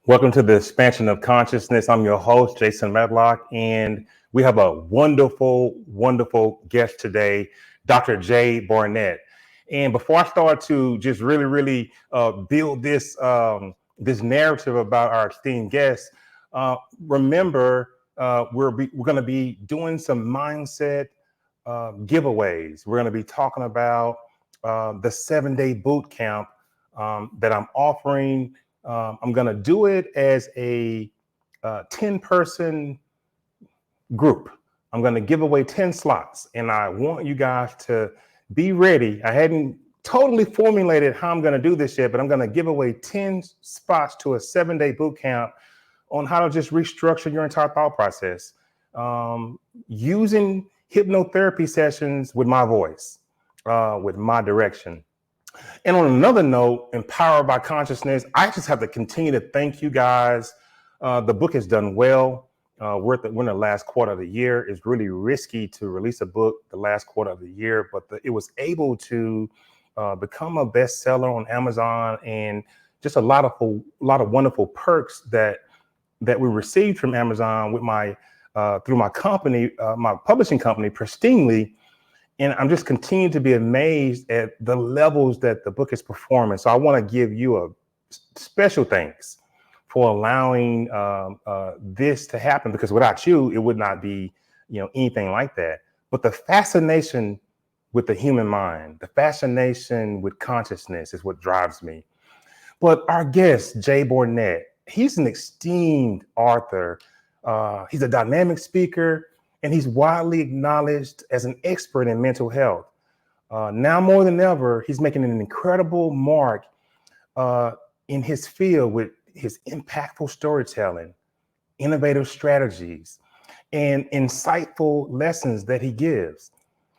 Welcome to the Expansion of Consciousness. I'm your host, Jason Medlock, and we have a wonderful guest today, Dr. J. Bernett. And before I start to just really build this this narrative about our esteemed guest, remember we're going to be doing some mindset giveaways. We're going to be talking about the 7-day boot camp that I'm offering. I'm going to do it as a 10-person group. I'm going to give away 10 slots, and I want you guys to be ready. I hadn't totally formulated how I'm going to do this yet, but I'm going to give away 10 spots to a 7-day boot camp on how to just restructure your entire thought process using hypnotherapy sessions with my voice, with my direction. And on another note, Empowered by Consciousness, I just have to continue to thank you guys. The book has done well. We're in the last quarter of the year. It's really risky to release a book the last quarter of the year, but it was able to become a bestseller on Amazon, and just a lot of wonderful perks that we received from Amazon with my through my company, my publishing company, pristinely. And I'm just continuing to be amazed at the levels that the book is performing. So I want to give you a special thanks for allowing this to happen, because without you, it would not be, anything like that. But the fascination with the human mind, the fascination with consciousness is what drives me. But our guest, Jay Bernett, he's an esteemed author. He's a dynamic speaker, and he's widely acknowledged as an expert in mental health. Now more than ever, he's making an incredible mark in his field with his impactful storytelling, innovative strategies, and insightful lessons that he gives.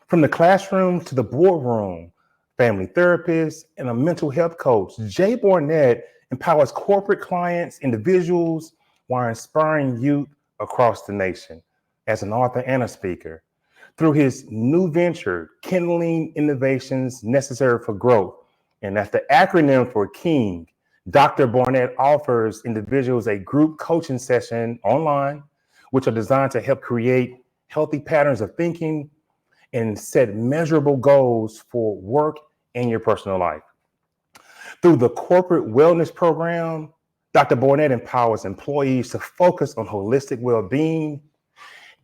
From the classroom to the boardroom, family therapist, and a mental health coach, Jay Bernett empowers corporate clients, individuals, while inspiring youth across the nation. As an author and a speaker, through his new venture, Kindling Innovations Necessary for Growth, and that's the acronym for KING, Dr. Bernett offers individuals a group coaching session online, which are designed to help create healthy patterns of thinking and set measurable goals for work and your personal life. Through the corporate wellness program, Dr. Bernett empowers employees to focus on holistic well-being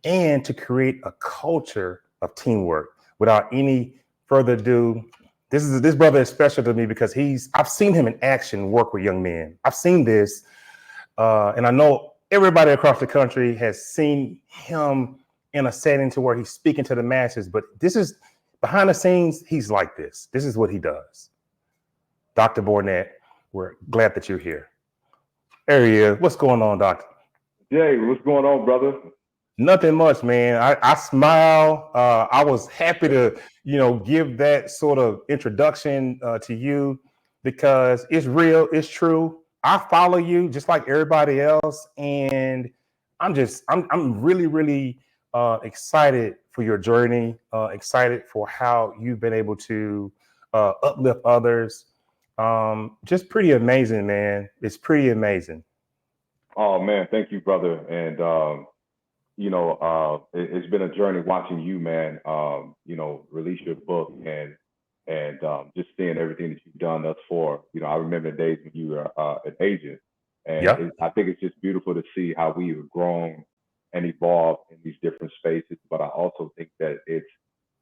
and to create a culture of teamwork. Without any further ado, this brother is special to me because I've seen him in action work with young men. I've seen this, and I know everybody across the country has seen him in a setting to where he's speaking to the masses, but this is behind the scenes, he's like this. This is what he does. Dr. Bernett, we're glad that you're here. There he is. What's going on, Doctor? Jay, what's going on, brother? Nothing much, man. I smile. I was happy to, give that sort of introduction to you, because it's real, it's true. I follow you just like everybody else, and I'm really excited for your journey. Excited for how you've been able to uplift others. Just pretty amazing, man. It's pretty amazing. Oh man, thank you, brother. And it's been a journey watching you, man, release your book and just seeing everything that you've done thus far. I remember the days when you were an agent, and Yeah. I think it's just beautiful to see how we've grown and evolved in these different spaces. But I also think that it's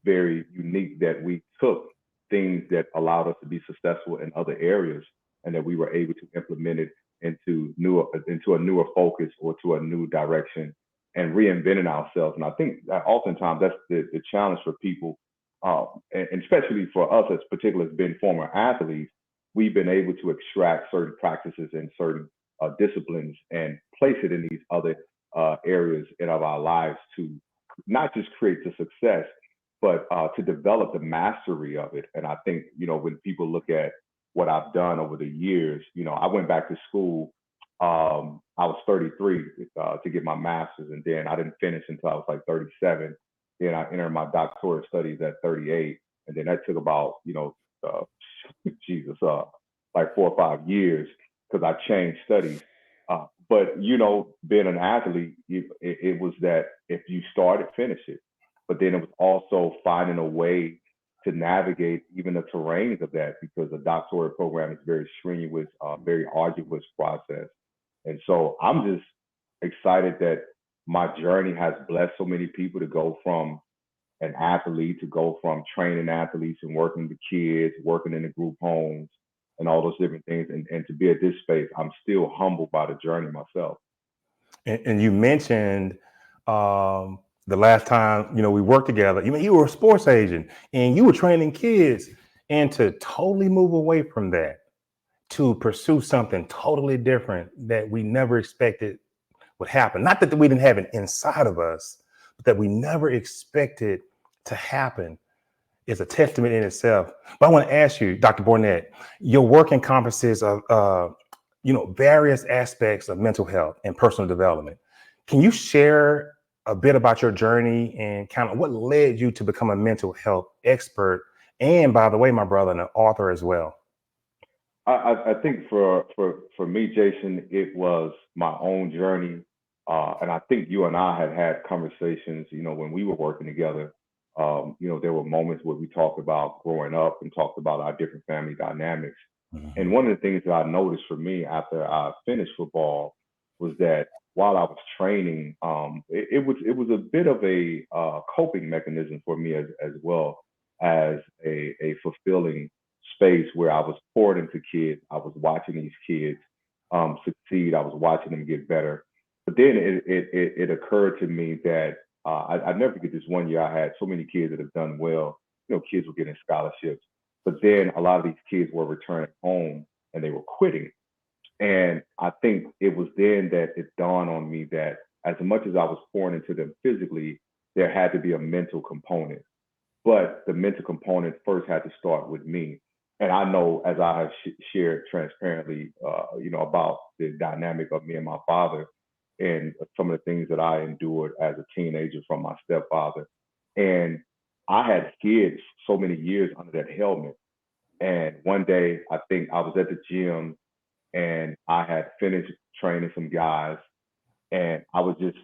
very unique that we took things that allowed us to be successful in other areas, and that we were able to implement it into a newer focus or to a new direction, and reinventing ourselves. And I think that oftentimes that's the challenge for people, and especially for us as particularly as being former athletes. We've been able to extract certain practices and certain disciplines and place it in these other areas of our lives to not just create the success, but to develop the mastery of it. And I think, when people look at what I've done over the years, I went back to school. I was 33 to get my master's, and then I didn't finish until I was like 37. Then I entered my doctoral studies at 38, and then that took about, like 4 or 5 years, because I changed studies. But being an athlete, it was that if you started, finish it. But then it was also finding a way to navigate even the terrains of that, because the doctoral program is very strenuous, very arduous process. And so I'm just excited that my journey has blessed so many people to go from an athlete to go from training athletes and working with kids, working in the group homes and all those different things. And to be at this space, I'm still humbled by the journey myself. And you mentioned the last time we worked together. You were a sports agent and you were training kids, and to totally move away from that to pursue something totally different that we never expected would happen. Not that we didn't have it inside of us, but that we never expected to happen is a testament in itself. But I want to ask you, Dr. Bernett, your work encompasses of various aspects of mental health and personal development. Can you share a bit about your journey and kind of what led you to become a mental health expert? And by the way, my brother, an author as well. I think for me, Jason, it was my own journey. And I think you and I had conversations, when we were working together. There were moments where we talked about growing up and talked about our different family dynamics. Mm-hmm. And one of the things that I noticed for me after I finished football was that while I was training, it was a bit of a coping mechanism for me as well as a fulfilling space where I was poured into kids. I was watching these kids succeed. I was watching them get better. But then it occurred to me that I never forget this one year. I had so many kids that have done well. Kids were getting scholarships. But then a lot of these kids were returning home and they were quitting. And I think it was then that it dawned on me that as much as I was pouring into them physically, there had to be a mental component. But the mental component first had to start with me. And I know, as I have shared transparently, about the dynamic of me and my father and some of the things that I endured as a teenager from my stepfather. And I had hid so many years under that helmet. And one day, I think I was at the gym and I had finished training some guys. And I was just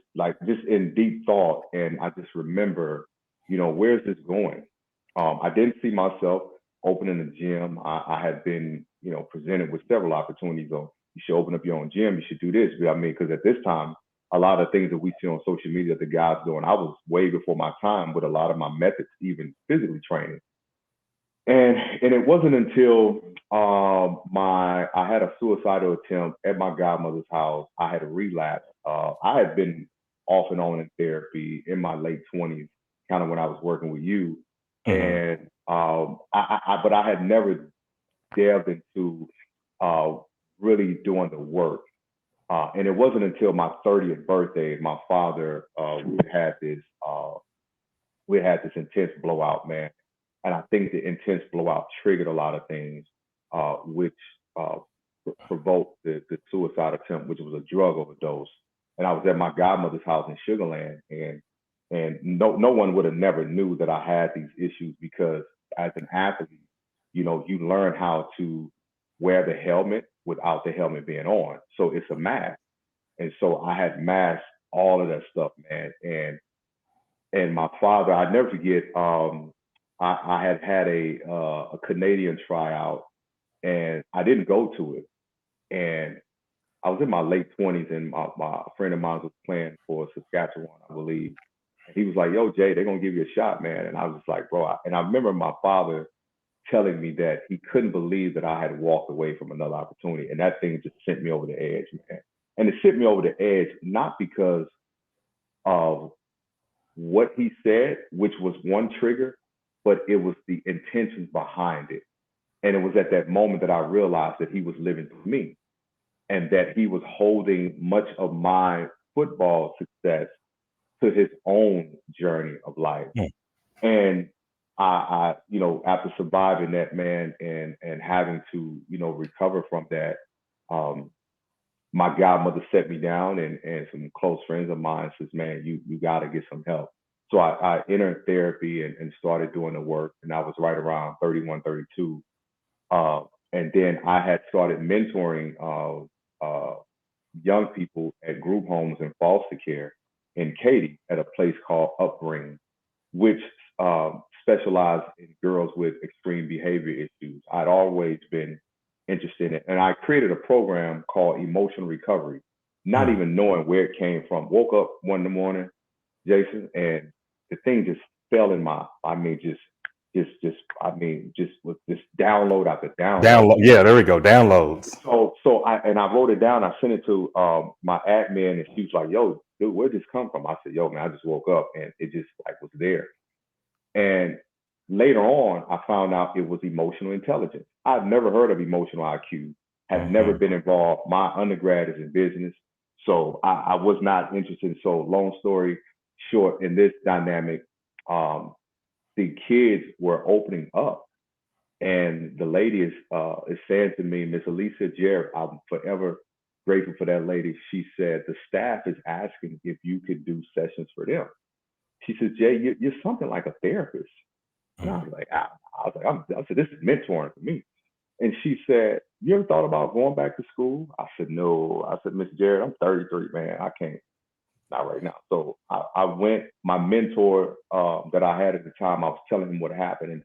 in deep thought. And I just remember, where's this going? I didn't see myself opening a gym. I had been, presented with several opportunities on, you should open up your own gym. You should do this. Because at this time, a lot of things that we see on social media, the guys doing, I was way before my time with a lot of my methods, even physically training. And it wasn't until I had a suicidal attempt at my godmother's house. I had a relapse. I had been off and on in therapy in my late 20s, kind of when I was working with you. Mm-hmm. And but I had never delved into really doing the work. And it wasn't until my 30th birthday, my father, we had this intense blowout, man. And I think the intense blowout triggered a lot of things, which provoked the suicide attempt, which was a drug overdose. And I was at my godmother's house in Sugar Land, and no one would have never knew that I had these issues, because as an athlete, you learn how to wear the helmet without the helmet being on. So it's a mask. And so I had masked all of that stuff, man. And my father, I'd never forget, I had a Canadian tryout, and I didn't go to it. And I was in my late 20s, and my friend of mine was playing for Saskatchewan, I believe. And he was like, "Yo, Jay, they're going to give you a shot, man." And I was just like, bro. And I remember my father telling me that he couldn't believe that I had walked away from another opportunity. And that thing just sent me over the edge, man. And it sent me over the edge, not because of what he said, which was one trigger, but it was the intentions behind it. And it was at that moment that I realized that he was living through me, and that he was holding much of my football success to his own journey of life. Yeah. And I after surviving that, man, and having to, recover from that, my godmother set me down, and some close friends of mine says, "Man, you got to get some help." So I entered therapy and started doing the work, and I was right around 31, 32. And then I had started mentoring young people at group homes and foster care in Katy at a place called Upbring, which specialized in girls with extreme behavior issues. I'd always been interested in it. And I created a program called Emotional Recovery, not even knowing where it came from. Woke up one morning, Jason, and the thing just fell in my, just with this download after download. Yeah, there we go. Downloads. So I wrote it down. I sent it to my admin, and she was like, "Yo, dude, where'd this come from?" I said, "Yo, man, I just woke up, and it just like was there." And later on, I found out it was emotional intelligence. I've never heard of emotional IQ. Have never been involved. My undergrad is in business, so I was not interested. So, long story short, in this dynamic, the kids were opening up, and the lady is saying to me, Miss Elisa Jarrett, I'm forever grateful for that lady. She said the staff is asking if you could do sessions for them. She said, Jay, you're something like a therapist. And I was like, I said, this is mentoring for me. And she said, you ever thought about going back to school? I said, no. I said, Miss Jarrett, I'm 33, man. I can't, not right now. So I went, my mentor that I had at the time, I was telling him what happened, and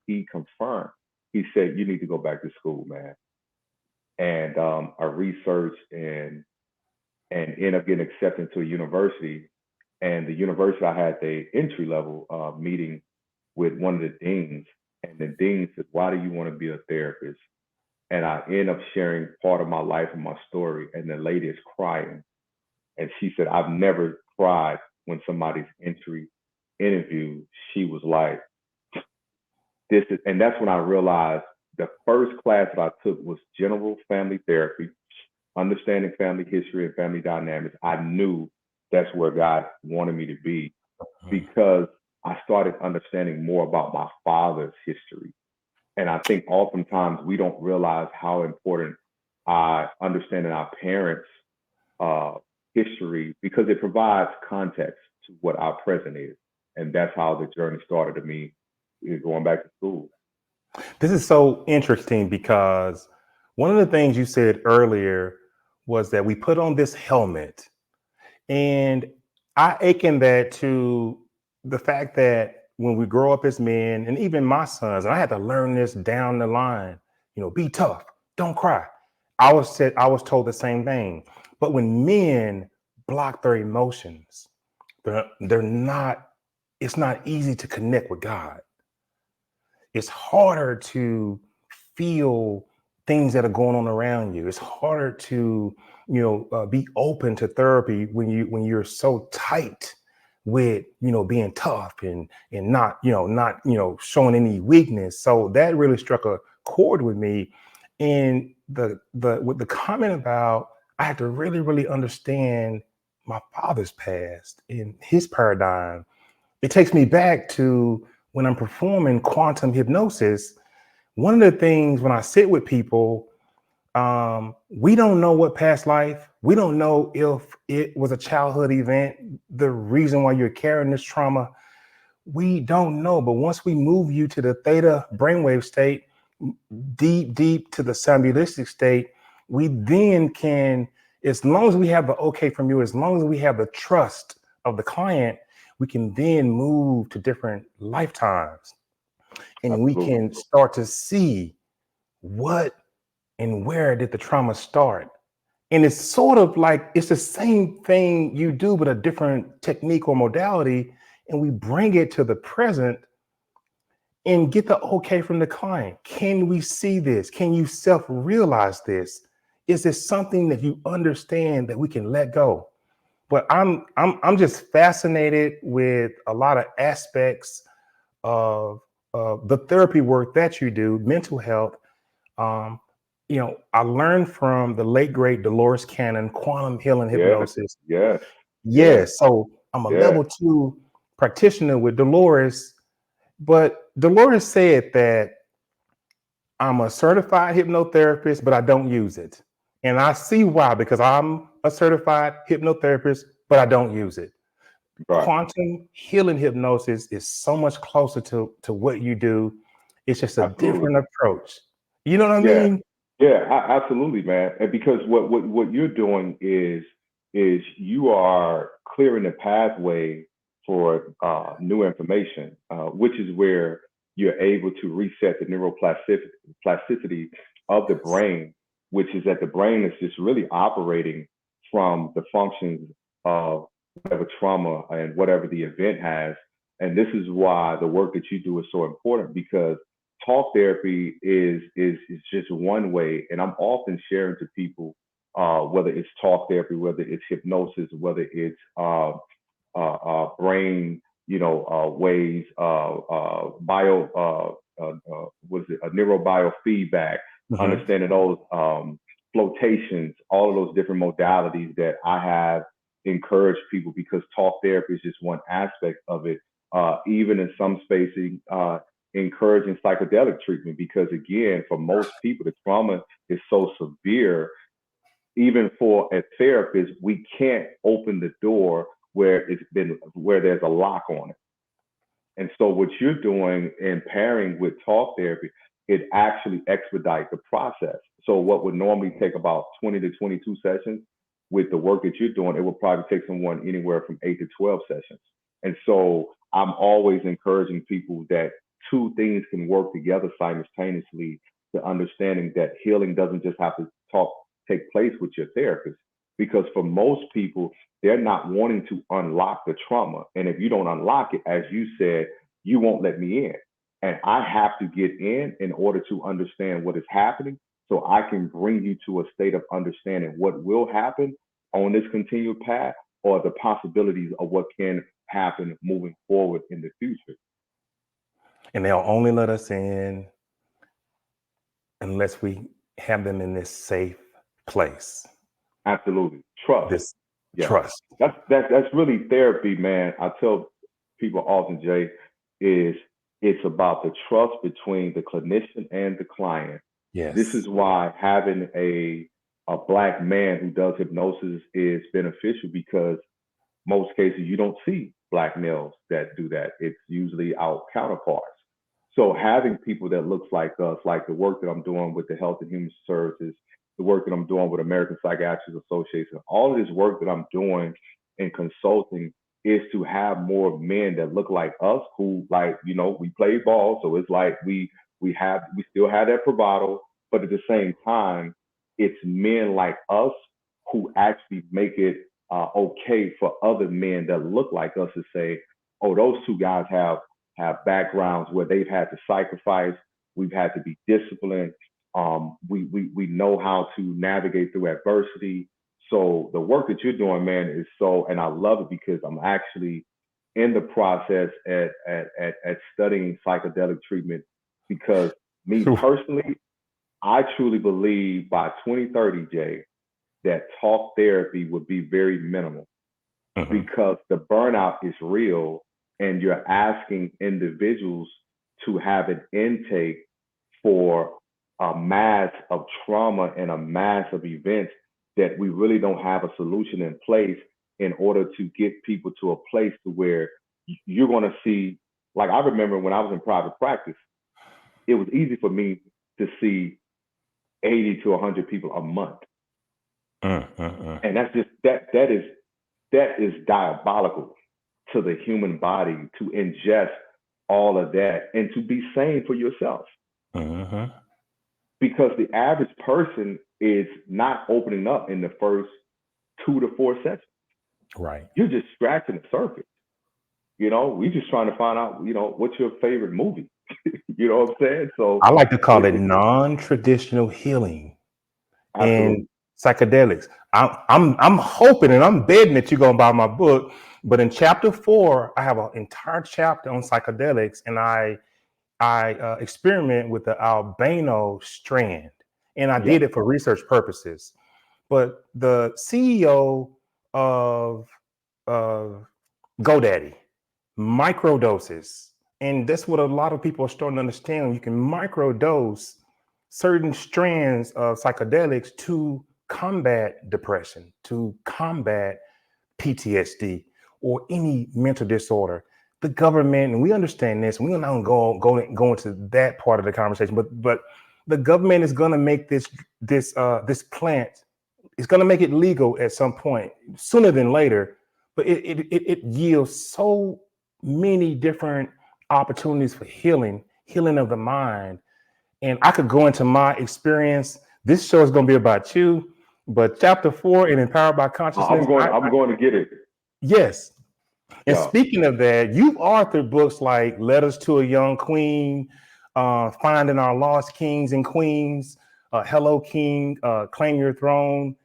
he confirmed. He said, you need to go back to school, man. And I researched and ended up getting accepted to a university. And the university, I had the entry level meeting with one of the deans. And the dean said, why do you want to be a therapist? And I end up sharing part of my life and my story. And the lady is crying. And she said, I've never cried when somebody's entry interview. She was like, this is, and that's when I realized the first class that I took was general family therapy, understanding family history and family dynamics. I knew that's where God wanted me to be, because I started understanding more about my father's history. And I think oftentimes we don't realize how important understanding our parents' history, because it provides context to what our present is. And that's how the journey started to me going back to school. This is so interesting, because one of the things you said earlier was that we put on this helmet, and I akin that to the fact that when we grow up as men, and even my sons, and I had to learn this down the line, be tough, don't cry. I was told the same thing. But when men block their emotions, it's not easy to connect with God. It's harder to feel things that are going on around you. It's harder to, be open to therapy when you're so tight with, being tough and not showing any weakness. So that really struck a chord with me. And with the comment about, I had to really, really understand my father's past and his paradigm. It takes me back to when I'm performing quantum hypnosis. One of the things when I sit with people, we don't know what past life, we don't know if it was a childhood event, the reason why you're carrying this trauma, we don't know. But once we move you to the theta brainwave state, deep to the somnambulistic state, we then can, as long as we have the okay from you, as long as we have the trust of the client, we can then move to different lifetimes. And Absolutely. we can start to see what and where did the trauma start. And it's sort of like it's the same thing you do, but a different technique or modality. And we bring it to the present and get the okay from the client. Can we see this? Can you self-realize this? Is this something that you understand that we can let go? But I'm just fascinated with a lot of aspects of the therapy work that you do, mental health. I learned from the late great Dolores Cannon, quantum healing hypnosis. Yes. So I'm a level 2 practitioner with Dolores, but Dolores said that I'm a certified hypnotherapist, but I don't use it. And I see why, because I'm a certified hypnotherapist, but I don't use it. Right. Quantum healing hypnosis is so much closer to what you do. It's just a different approach. You know what I mean? Yeah, absolutely, man. And because what you're doing is you are clearing the pathway for new information, which is where you're able to reset the neuroplasticity of the brain, which is that the brain is just really operating from the functions of whatever trauma and whatever the event has. And this is why the work that you do is so important, because talk therapy is just one way, and I'm often sharing to people, whether it's talk therapy, whether it's hypnosis, whether it's brain, ways, what is it, a neurobiofeedback, Mm-hmm. understanding those flotations, all of those different modalities that I have encouraged people, because talk therapy is just one aspect of it. Even in some spaces, encouraging psychedelic treatment, because again, for most people, the trauma is so severe. Even for a therapist, we can't open the door where there's a lock on it. And so what you're doing in pairing with talk therapy, it actually expedites the process. So what would normally take about 20 to 22 sessions, with the work that you're doing, it would probably take someone anywhere from 8 to 12 sessions. And so I'm always encouraging people that two things can work together simultaneously, to understanding that healing doesn't just have to take place with your therapist. Because for most people, they're not wanting to unlock the trauma. And if you don't unlock it, as you said, you won't let me in. And I have to get in order to understand what is happening, so I can bring you to a state of understanding what will happen on this continued path, or the possibilities of what can happen moving forward in the future. And they'll only let us in unless we have them in this safe place. Absolutely. Trust. This Yeah. trust. That's really therapy, man. I tell people often, Jay, is it's about the trust between the clinician and the client. This Yes. is why having a black man who does hypnosis is beneficial, because most cases you don't see black males that do that. It's usually our counterparts. So having people that looks like us, like the work that I'm doing with the Health and Human Services, the work that I'm doing with American Psychiatric Association, all of this work that I'm doing in consulting is to have more men that look like us, who, like, we play ball. So it's like we still have that bravado, but at the same time, it's men like us who actually make it okay for other men that look like us to say, oh, those two guys have backgrounds where they've had to sacrifice, we've had to be disciplined, we know how to navigate through adversity. So the work that you're doing, man, is so, and I love it, because I'm actually in the process at studying psychedelic treatment, because me personally, I truly believe by 2030, Jay, that talk therapy would be very minimal, Mm-hmm. because the burnout is real, and you're asking individuals to have an intake for a mass of trauma and a mass of events that we really don't have a solution in place, in order to get people to a place to where you're going to see, like, I remember when I was in private practice, it was easy for me to see 80 to 100 people a month. And that's just, that is diabolical to the human body, to ingest all of that and to be sane for yourself. Mm-hmm. Because the average person is not opening up in the first 2 to 4 sessions. Right. You're just scratching the surface. We're just trying to find out, what's your favorite movie? You know what I'm saying? So I like to call it non-traditional healing and absolutely. psychedelics. I'm hoping and I'm betting that you're gonna buy my book. But in chapter 4, I have an entire chapter on psychedelics, and I experiment with the albino strand, and I Yeah. did it for research purposes. But the CEO of GoDaddy, microdoses, and that's what a lot of people are starting to understand. You can microdose certain strands of psychedelics to combat depression, to combat PTSD, or any mental disorder. The government, and we understand this. We're not going to go into that part of the conversation, but the government is going to make this plant, it's going to make it legal at some point, sooner than later. But it yields so many different opportunities for healing of the mind. And I could go into my experience. This show is going to be about you, but chapter 4 in Empowered by Consciousness. I'm going to get it. Yes. And Yeah. speaking of that, you've authored books like Letters to a Young Queen, Finding Our Lost Kings and Queens, Hello King, Claim Your Throne.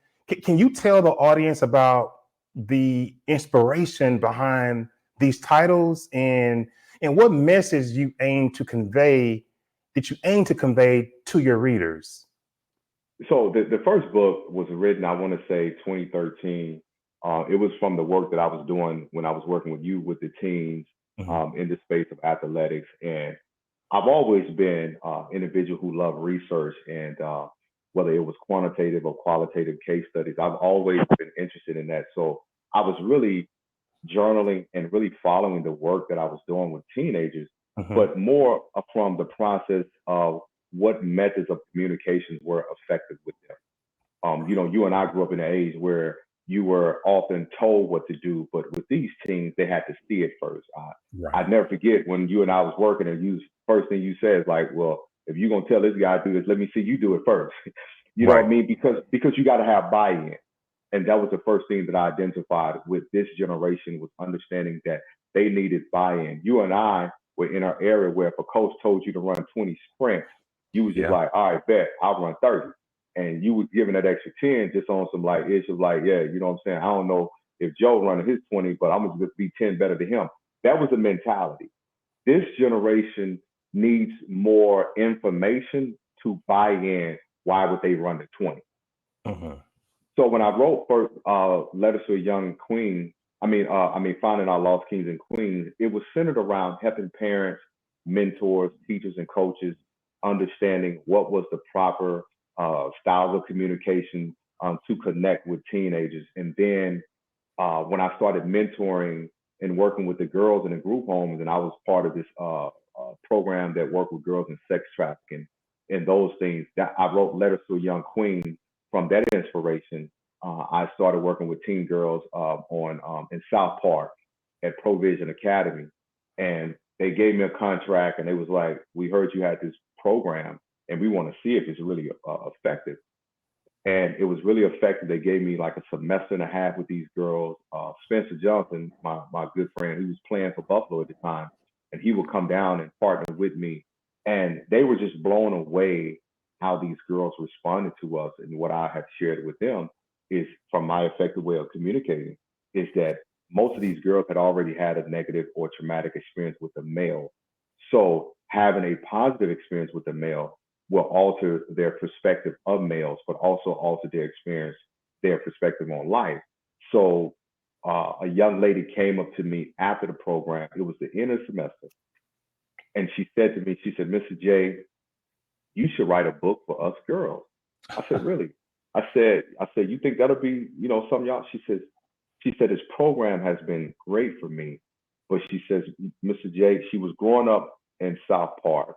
Can you tell the audience about the inspiration behind these titles and what message you aim to convey to your readers? So the first book was written, I want to say 2013. It was from the work that I was doing when I was working with you with the teens in the space of athletics. And I've always been an individual who loved research, and whether it was quantitative or qualitative case studies, I've always been interested in that. So I was really journaling and really following the work that I was doing with teenagers, but more from the process of what methods of communications were effective with them. You and I grew up in an age where you were often told what to do, but with these teens, they had to see it first. I'd never forget when you and I was working, and first thing you said is like, well, if you're gonna tell this guy to do this, let me see you do it first. You know what I mean? Because you got to have buy-in. And that was the first thing that I identified with this generation, was understanding that they needed buy-in. You and I were in our area where if a coach told you to run 20 sprints, you was just like, all right, bet, I'll run 30. And you was giving that extra 10 just on some like, it's just like, yeah, you know what I'm saying? I don't know if Joe running his 20, but I'm going to just be 10 better than him. That was the mentality. This generation needs more information to buy in. Why would they run the 20? So when I wrote first Letters to a Young Queen, Finding Our Lost Kings and Queens, it was centered around helping parents, mentors, teachers, and coaches understanding what was the proper styles of communication to connect with teenagers. And then when I started mentoring and working with the girls in the group homes, and I was part of this program that worked with girls in sex trafficking and those things, that I wrote Letters to a Young Queen. From that inspiration, I started working with teen girls in South Park at Provision Academy. And they gave me a contract, and they was like, we heard you had this program, and we want to see if it's really effective. And it was really effective. They gave me like a semester and a half with these girls. Spencer Johnson, my good friend, he was playing for Buffalo at the time, and he would come down and partner with me. And they were just blown away how these girls responded to us. And what I have shared with them is, from my effective way of communicating, is that most of these girls had already had a negative or traumatic experience with a male. So having a positive experience with a male will alter their perspective of males, but also alter their perspective on life. So a young lady came up to me after the program. It was the end of the semester. And she said to me, she said, Mr. J, you should write a book for us girls. I said, really? I said, you think that'll be, something y'all? She said, this program has been great for me. But she says, Mr. J, she was growing up in South Park,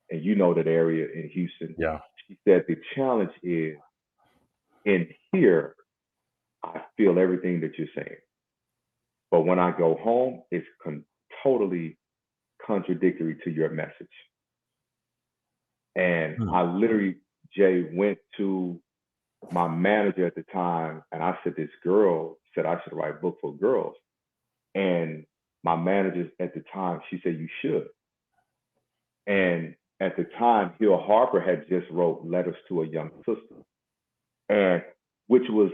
and you know that area in Houston. Yeah. She said, the challenge is, in here, I feel everything that you're saying. But when I go home, it's totally contradictory to your message. And I literally, Jay, went to my manager at the time, and I said, this girl said I should write a book for girls. And my manager at the time, she said, you should. And at the time, Hill Harper had just wrote Letters to a Young Sister, and which was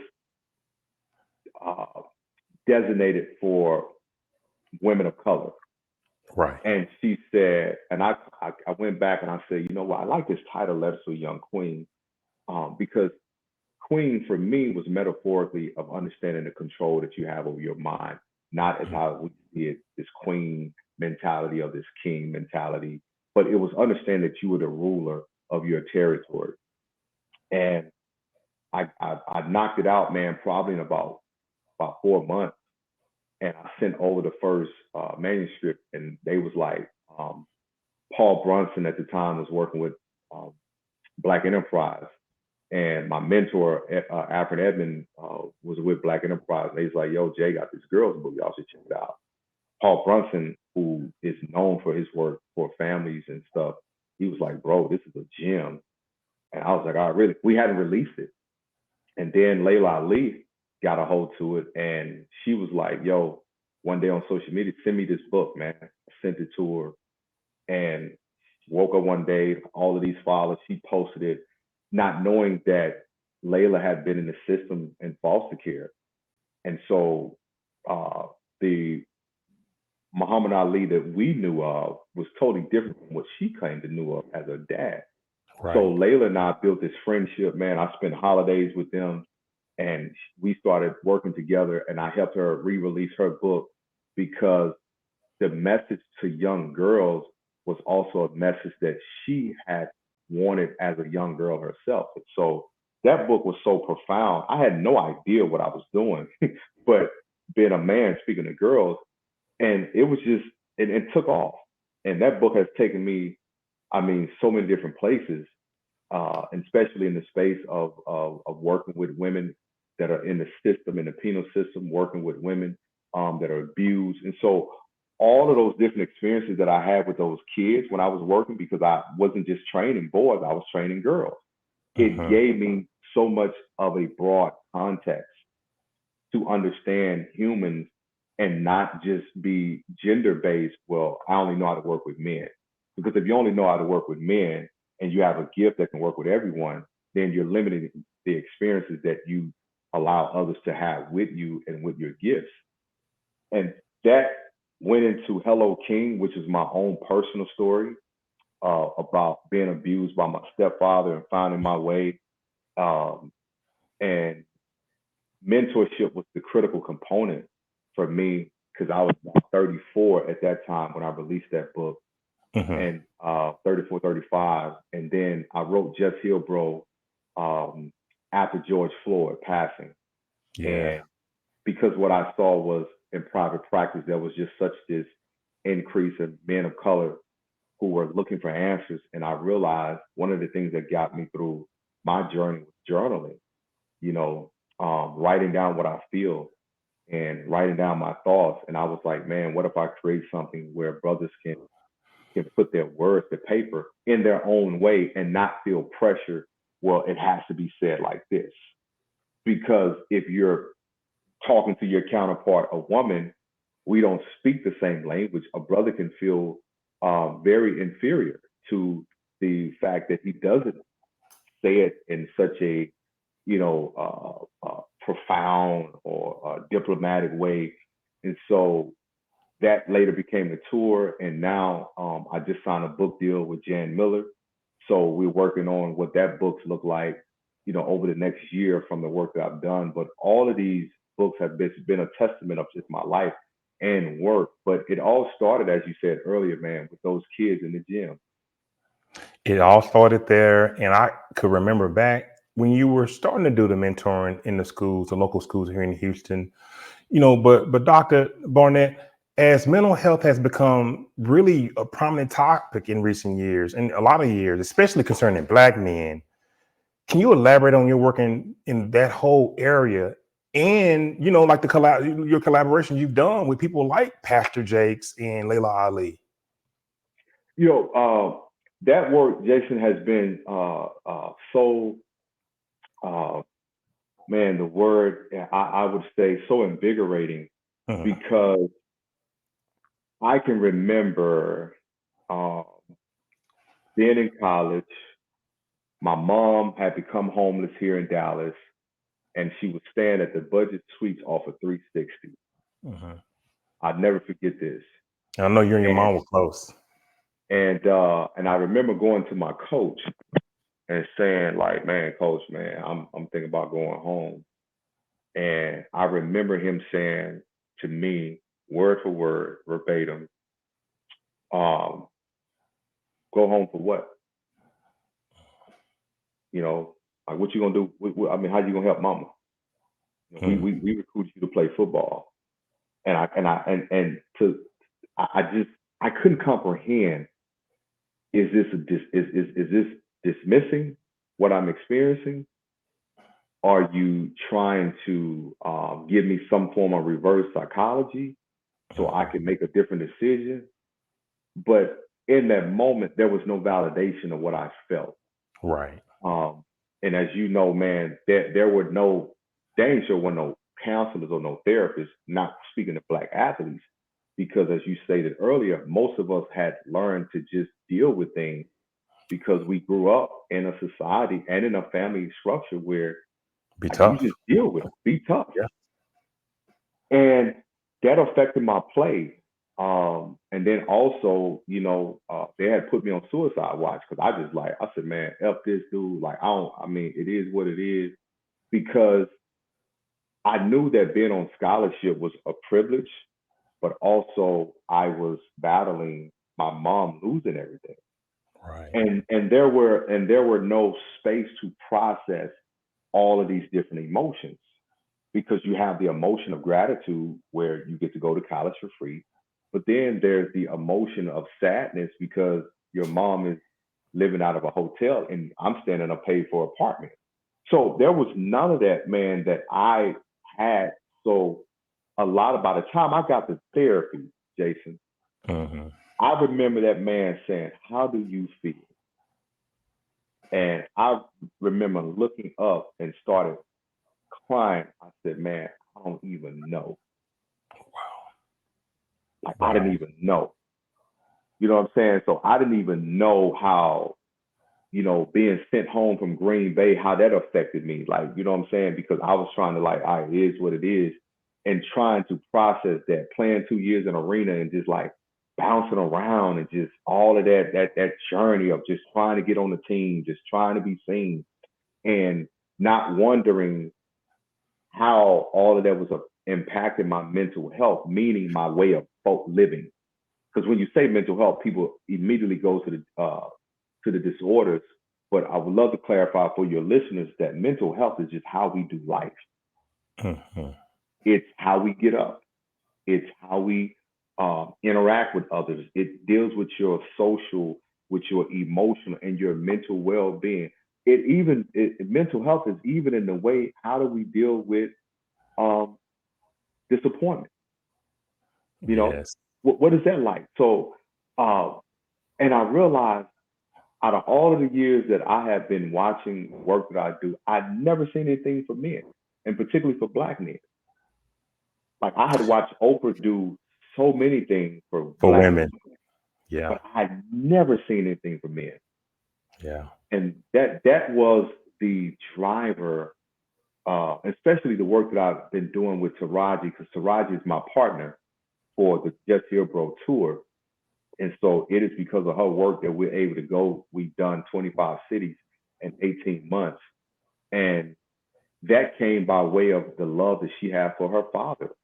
designated for women of color. Right. And she said, and I went back and I said, you know what, I like this title, Letters to a Young Queen, because queen for me was metaphorically of understanding the control that you have over your mind, not as how we see it, this queen mentality or this king mentality, but it was understanding that you were the ruler of your territory. And I knocked it out, man, probably in about 4 months. And I sent over the first manuscript, and they was like, Paul Brunson at the time was working with Black Enterprise. And my mentor, Alfred Edmond, was with Black Enterprise. And he's like, yo, Jay got this girls book. Y'all should check it out. Paul Brunson, who is known for his work for families and stuff, he was like, bro, this is a gem. And I was like, all right, we hadn't released it. And then Layla Ali got a hold to it. And she was like, yo, one day on social media, send me this book, man. I sent it to her and woke up one day, all of these followers, she posted it, not knowing that Layla had been in the system in foster care. And so the Muhammad Ali that we knew of was totally different from what she claimed to know of as her dad. Right. So Layla and I built this friendship, man. I spent holidays with them and we started working together and I helped her re-release her book because the message to young girls was also a message that she had wanted as a young girl herself. And so that book was so profound. I had no idea what I was doing, but being a man speaking to girls, and it was just, it took off. And that book has taken me, I mean, so many different places, and especially in the space of working with women that are in the system, in the penal system, working with women that are abused. And so all of those different experiences that I had with those kids when I was working, because I wasn't just training boys, I was training girls. It gave me so much of a broad context to understand humans and not just be gender-based. Well, I only know how to work with men. Because if you only know how to work with men and you have a gift that can work with everyone, then you're limiting the experiences that you allow others to have with you and with your gifts. And that went into Hello King, which is my own personal story about being abused by my stepfather and finding my way. And mentorship was the critical component for me because I was about 34 at that time when I released that book, and 34, 35. And then I wrote Just Heal Bro after George Floyd passing. Yeah. And because what I saw was in private practice, there was just such this increase in men of color who were looking for answers. And I realized one of the things that got me through my journey was journaling, you know, writing down what I feel and writing down my thoughts. And I was like, man, what if I create something where brothers can put their words to paper in their own way and not feel pressure? Well, it has to be said like this. Because if you're talking to your counterpart, a woman, we don't speak the same language. A brother can feel very inferior to the fact that he doesn't say it in such a, you know, profound or diplomatic way. And so that later became the tour. And now I just signed a book deal with Jan Miller. So we're working on what that books look like, you know, over the next year from the work that I've done. But all of these books have been a testament of just my life and work. But it all started, as you said earlier, man, with those kids in the gym. It all started there. And I could remember back when you were starting to do the mentoring in the schools, the local schools here in Houston, you know, but Dr. Bernett, as mental health has become really a prominent topic in recent years, and a lot of years, especially concerning Black men, can you elaborate on your work in that whole area? And, you know, like your collaboration you've done with people like Pastor Jakes and Layla Ali. You know, that work, Jason, has been so, man, the word, I would say so invigorating, because I can remember being in college. My mom had become homeless here in Dallas, and she was staying at the Budget Suites off of 360. I'd never forget this. I know you and your mom were close. And I remember going to my coach and saying, like, man, coach, man, I'm thinking about going home. And I remember him saying to me, word for word, verbatim, go home for what? You know, like, what you gonna do? I mean, how you gonna help mama? You know, we recruited you to play football, and I couldn't comprehend. Is this dismissing? what I'm experiencing? Are you trying to give me some form of reverse psychology so I can make a different decision? But in that moment, there was no validation of what I felt. Right. And as you know, man, there were no, dang sure were no counselors or no therapists, not speaking to Black athletes, because as you stated earlier, most of us had learned to just deal with things because we grew up in a society and in a family structure where Be you tough. just deal with it, be tough. Yeah. And that affected my play. And then also, they had put me on suicide watch because I said, man, F this dude. Like, it is what it is, because I knew that being on scholarship was a privilege, but also I was battling my mom losing everything. Right. And there were no space to process all of these different emotions, because you have the emotion of gratitude where you get to go to college for free. But then there's the emotion of sadness because your mom is living out of a hotel and I'm staying in a paid for apartment. So there was none of that, man, that I had. So by the time I got to therapy, Jason, Mm-hmm. I remember that man saying, "How do you feel?" And I remember looking up and started crying. I said, "Man, I don't even know. Like, I didn't even know." You know what I'm saying? So I didn't even know how, being sent home from Green Bay, how that affected me. Like, you know what I'm saying? Because I was trying to, like, it is what it is, and trying to process that, playing 2 years in arena and just like bouncing around and just all of that journey of just trying to get on the team, just trying to be seen, and not wondering how all of that was impacting my mental health, meaning my way of living. Because when you say mental health, people immediately go to the disorders. But I would love to clarify for your listeners that mental health is just how we do life. Mm-hmm. It's how we get up. It's how we interact with others. It deals with your social, with your emotional, and your mental well-being. Mental health is even in the way, how do we deal with disappointment? Yes. What is that like? So, and I realized, out of all of the years that I have been watching work that I do, I've never seen anything for men, and particularly for Black men. Like, I had watched Oprah do so many things for For Black women. men, Yeah. but I had never seen anything for men. Yeah. And that was the driver, especially the work that I've been doing with Taraji, because Taraji is my partner for the JHJ Tour. And so it is because of her work that we're able to go. We've done 25 cities in 18 months. And that came by way of the love that she had for her father,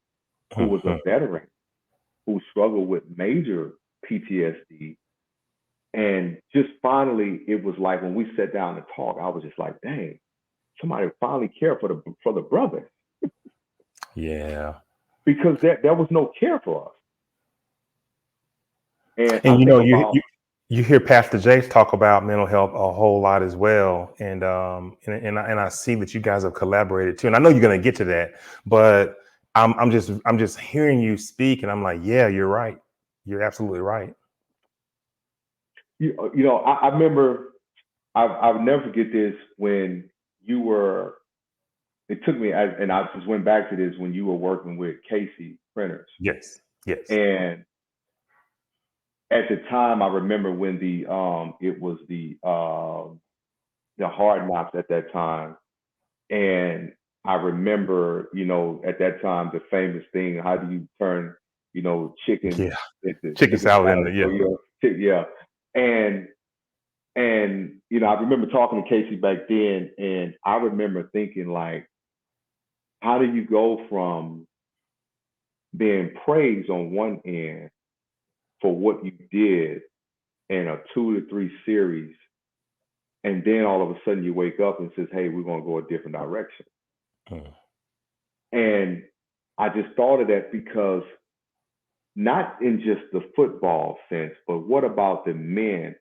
who was a veteran, who struggled with major PTSD. And just finally, it was like when we sat down to talk, I was just like, dang, somebody finally cared for the brother. Yeah. Because there was no care for us. And I And think about, you hear Pastor Jace talk about mental health a whole lot as well, and I see that you guys have collaborated too, and I know you're going to get to that, but I'm just hearing you speak, and I'm like, yeah, you're right, you're absolutely right. I remember, I'll never forget this, when you were, it took me, and I just went back to this, when you were working with Casey Printers. Yes. And at the time, I remember when it was the Hard Knocks at that time. And I remember, at that time, the famous thing, how do you turn, chicken, Yeah. into Chicken salad in salad? the, yeah. So, yeah. And I remember talking to Casey back then, and I remember thinking, like, how do you go from being praised on one end for what you did in a 2 to 3 series, and then all of a sudden you wake up and says, hey, we're going to go a different direction. And I just thought of that, because not in just the football sense, but what about the men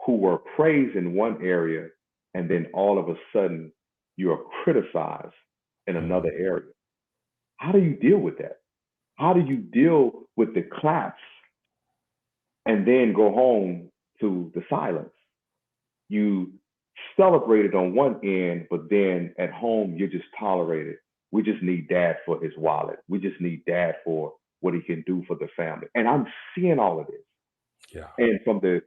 who were praised in one area and then all of a sudden you are criticized in another area. How do you deal with that? How do you deal with the claps and then go home to the silence? You celebrate it on one end, but then at home you're just tolerated. We just need dad for his wallet. We just need dad for what he can do for the family. And I'm seeing all of this. Yeah. And from the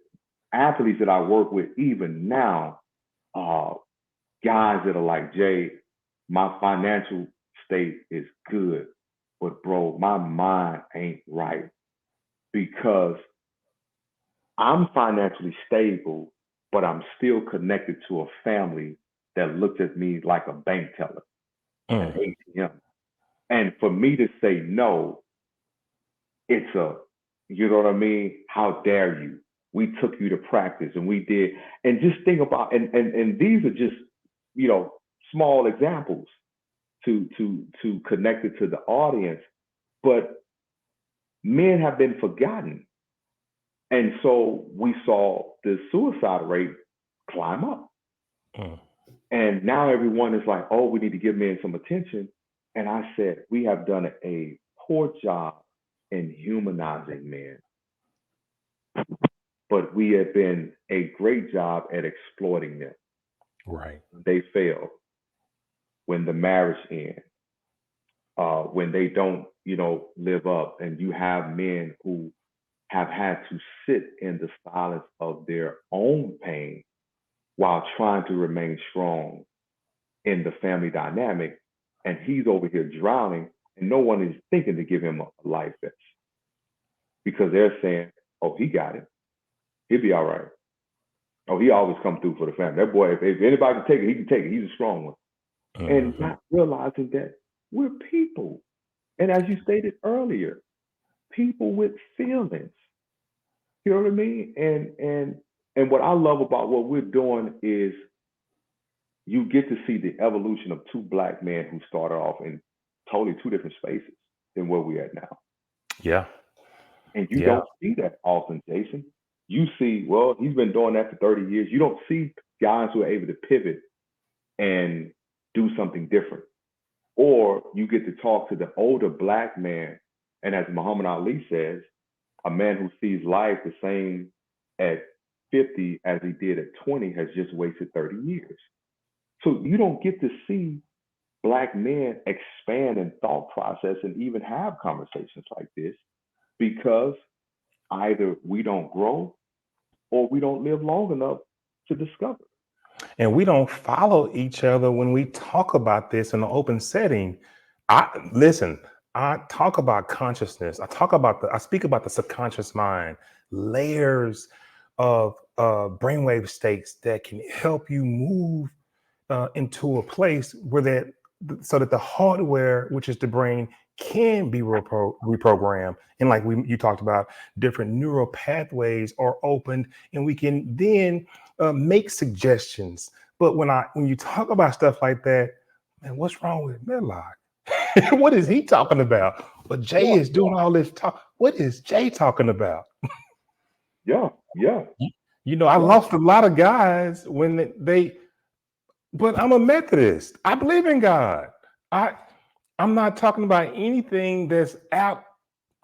athletes that I work with, even now, guys that are like, Jay, my financial state is good, but bro, my mind ain't right because I'm financially stable, but I'm still connected to a family that looks at me like a bank teller, an ATM. And for me to say no, it's a, you know what I mean? How dare you? We took you to practice and we did. And just think about, and these are just, you know, small examples to connect it to the audience, but men have been forgotten. And so we saw the suicide rate climb up. And now everyone is like, oh, we need to give men some attention. And I said, we have done a poor job in humanizing men. But we have been a great job at exploiting them. Right. They fail when the marriage ends, when they don't, you know, live up. And you have men who have had to sit in the silence of their own pain while trying to remain strong in the family dynamic. And he's over here drowning, and no one is thinking to give him a life vest because they're saying, oh, he got it. He'll be all right. Oh, he always come through for the family. That boy, if anybody can take it, he can take it. He's a strong one. And not realizing that we're people. And as you stated earlier, people with feelings. You know what I mean? And what I love about what we're doing is you get to see the evolution of two Black men who started off in totally two different spaces than where we're at now. Yeah. And you don't see that often, Jason. You see, well, he's been doing that for 30 years. You don't see guys who are able to pivot and do something different. Or you get to talk to the older Black man. And as Muhammad Ali says, a man who sees life the same at 50 as he did at 20 has just wasted 30 years. So you don't get to see Black men expand in thought process and even have conversations like this because either we don't grow or we don't live long enough to discover. And we don't follow each other when we talk about this in an open setting. I talk about consciousness. I speak about the subconscious mind, layers of brainwave states that can help you move into a place where so that the hardware, which is the brain, can be reprogrammed. And like you talked about, different neural pathways are opened, and we can then make suggestions. But when you talk about stuff like that, man, what's wrong with Medlock? What is he talking about? But Jay is doing all this talk. What is Jay talking about? Yeah. You know, I lost a lot of guys when but I'm a Methodist. I believe in God. I'm not talking about anything that's out.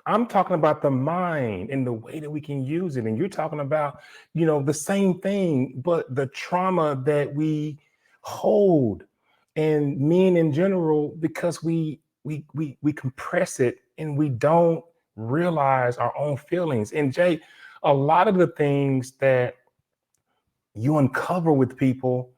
I'm talking about the mind and the way that we can use it. And you're talking about, you know, the same thing, but the trauma that we hold, and men in general, because we compress it and we don't realize our own feelings. And Jay, a lot of the things that you uncover with people,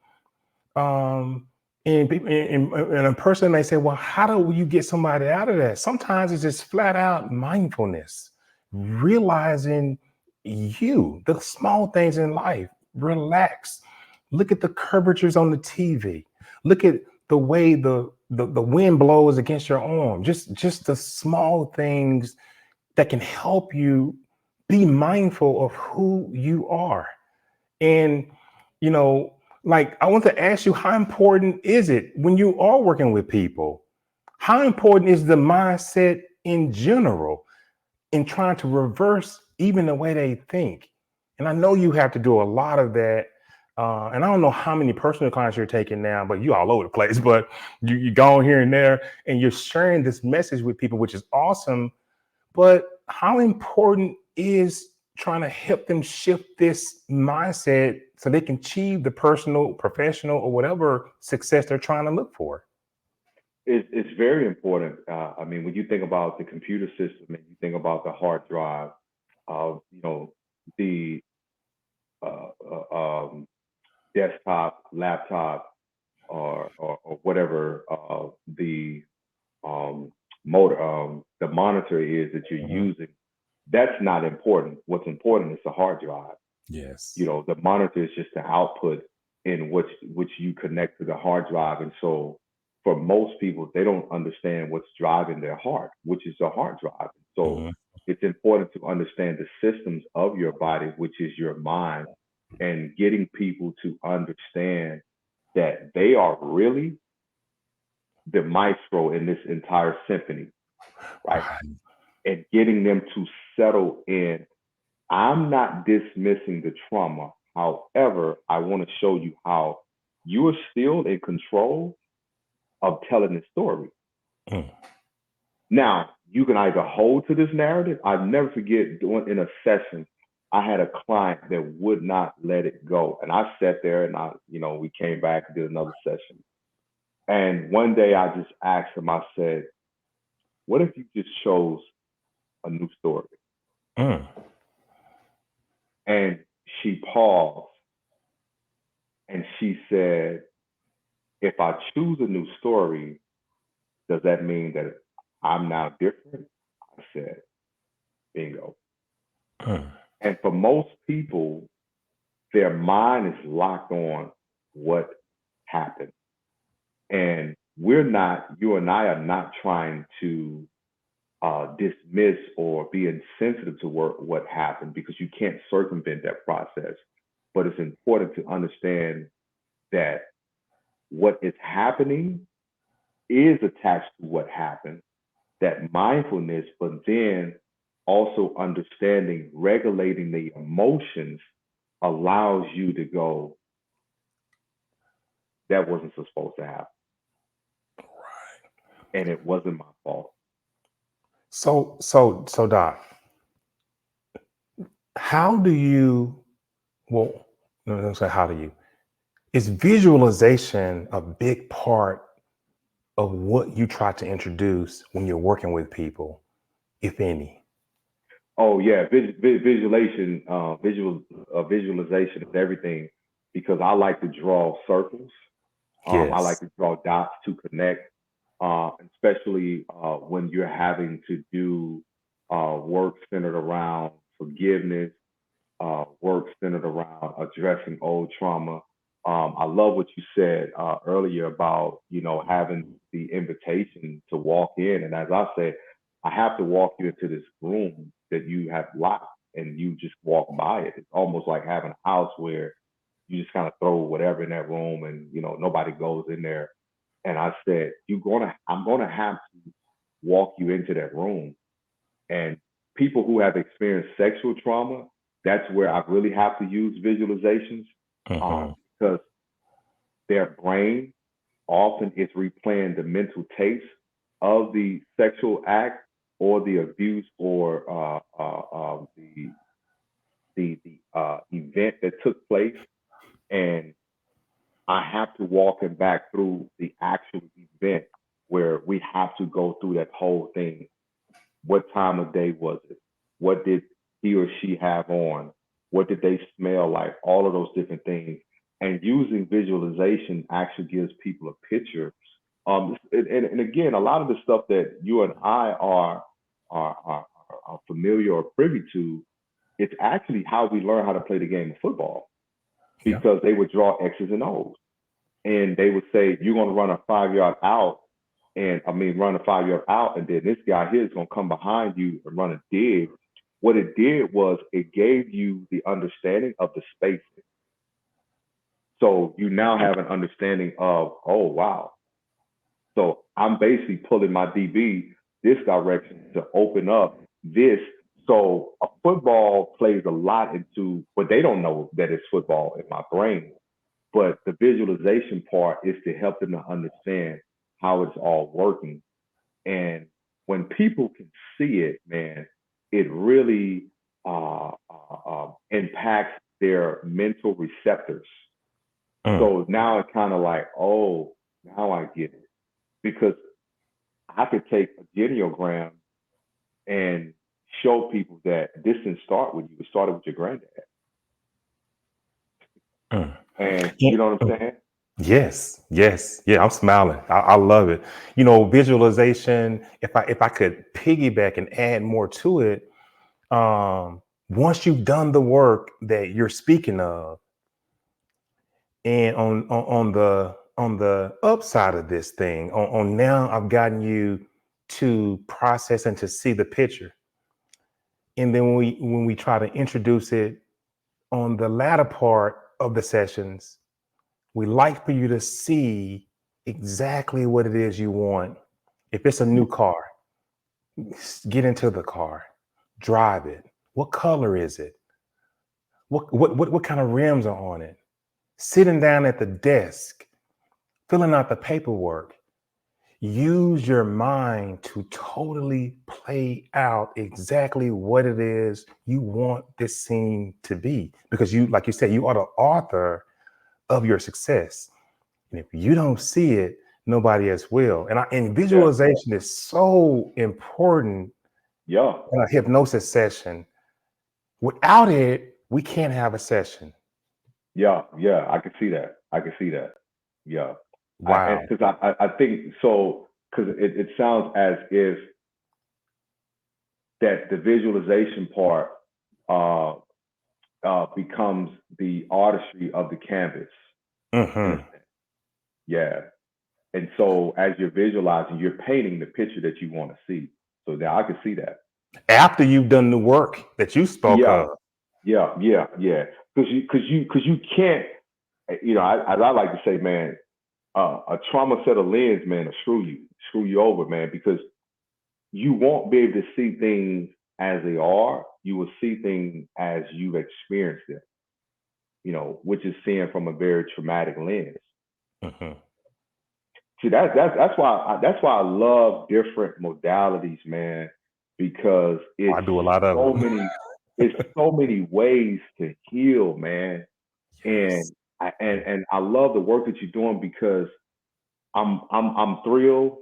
and a person may say, well, how do you get somebody out of that? Sometimes it's just flat out mindfulness, realizing the small things in life. Relax. Look at the curvatures on the TV. Look at the way the wind blows against your arm. Just the small things that can help you be mindful of who you are. And, you know, like, I want to ask you, how important is it when you are working with people? How important is the mindset in general in trying to reverse even the way they think? And I know you have to do a lot of that and I don't know how many personal clients you're taking now, but you all over the place. But you go here and there, and you're sharing this message with people, which is awesome. But how important is trying to help them shift this mindset so they can achieve the personal, professional, or whatever success they're trying to look for? It's very important. I mean, when you think about the computer system and you think about the hard drive, the uh, desktop, laptop, or whatever um, the monitor is that you're using, that's not important. What's important is the hard drive. Yes. The monitor is just the output in which you connect to the hard drive. And so for most people, they don't understand what's driving their heart, which is the hard drive. So it's important to understand the systems of your body, which is your mind, and getting people to understand that they are really the maestro in this entire symphony, right? And getting them to settle in. I'm not dismissing the trauma. However, I want to show you how you are still in control of telling the story. Now, you can either hold to this narrative. I'll never forget in a session, I had a client that would not let it go. And I sat there and we came back and did another session. And one day I just asked him, I said, what if you just chose a new story? And she paused and she said, if I choose a new story, does that mean that I'm now different? I said, bingo. And for most people, their mind is locked on what happened. And you and I are not trying to dismiss or be insensitive to what happened, because you can't circumvent that process. But it's important to understand that what is happening is attached to what happened, that mindfulness, but then also understanding, regulating the emotions allows you to go, that wasn't supposed to happen. Right. And it wasn't my fault. So Doc, how do you, well, no, say how do you, is visualization a big part of what you try to introduce when you're working with people, if any? Oh yeah, visualization is everything, because I like to draw circles. Yes. I like to draw dots to connect, especially when you're having to do work centered around forgiveness, work centered around addressing old trauma. I love what you said earlier about, having the invitation to walk in. And as I said, I have to walk you into this room that you have locked and you just walk by it. It's almost like having a house where you just kind of throw whatever in that room and, nobody goes in there. And I said, I'm going to have to walk you into that room. And people who have experienced sexual trauma, that's where I really have to use visualizations, because their brain often is replaying the mental tapes of the sexual act or the abuse or the event that took place. And I have to walk them back through the actual event where we have to go through that whole thing. What time of day was it? What did he or she have on? What did they smell like? All of those different things. And using visualization actually gives people a picture. And again, a lot of the stuff that you and I are familiar or privy to, it's actually how we learn how to play the game of football, because they would draw X's and O's. And they would say, you're going to run a 5-yard out. Run a 5-yard out, and then this guy here is going to come behind you and run a dig. What it did was it gave you the understanding of the spacing. So you now have an understanding of, oh, wow. So I'm basically pulling my DB this direction to open up this. So a football plays a lot into, but they don't know that it's football in my brain. But the visualization part is to help them to understand how it's all working. And when people can see it, man, it really impacts their mental receptors. So now it's kind of like, oh, now I get it. Because I could take a geniogram and show people that this didn't start with you. It started with your granddad. And you know what I'm saying? Yes, yes, yeah. I'm smiling. I love it. You know, visualization. If I could piggyback and add more to it, once you've done the work that you're speaking of, and on the upside of this thing, on now I've gotten you to process and to see the picture, and then when we try to introduce it on the latter part of the sessions, we like for you to see exactly what it is you want. If it's a new car, get into the car, drive it. What color is it? What kind of rims are on it? Sitting down at the desk, filling out the paperwork. Use your mind to totally play out exactly what it is you want this scene to be. Because you, like you said, you are the author of your success. And if you don't see it, nobody else will. And visualization is so important in a hypnosis session. Without it, we can't have a session. Yeah, I can see that. Yeah. Wow. Because I think so, because it sounds as if that the visualization part becomes the artistry of the canvas. Yeah. And so as you're visualizing, you're painting the picture that you want to see. So now I can see that. After you've done the work that you spoke of. Yeah. Because you can't, you know, as I like to say, man, a trauma set of lens, man, will screw you over, man, because you won't be able to see things as they are. You will see things as you've experienced them, you know, which is seeing from a very traumatic lens. See, that's why I love different modalities, man, because I do a lot of so many it's so many ways to heal, man. Yes. And I love the work that you're doing because I'm thrilled.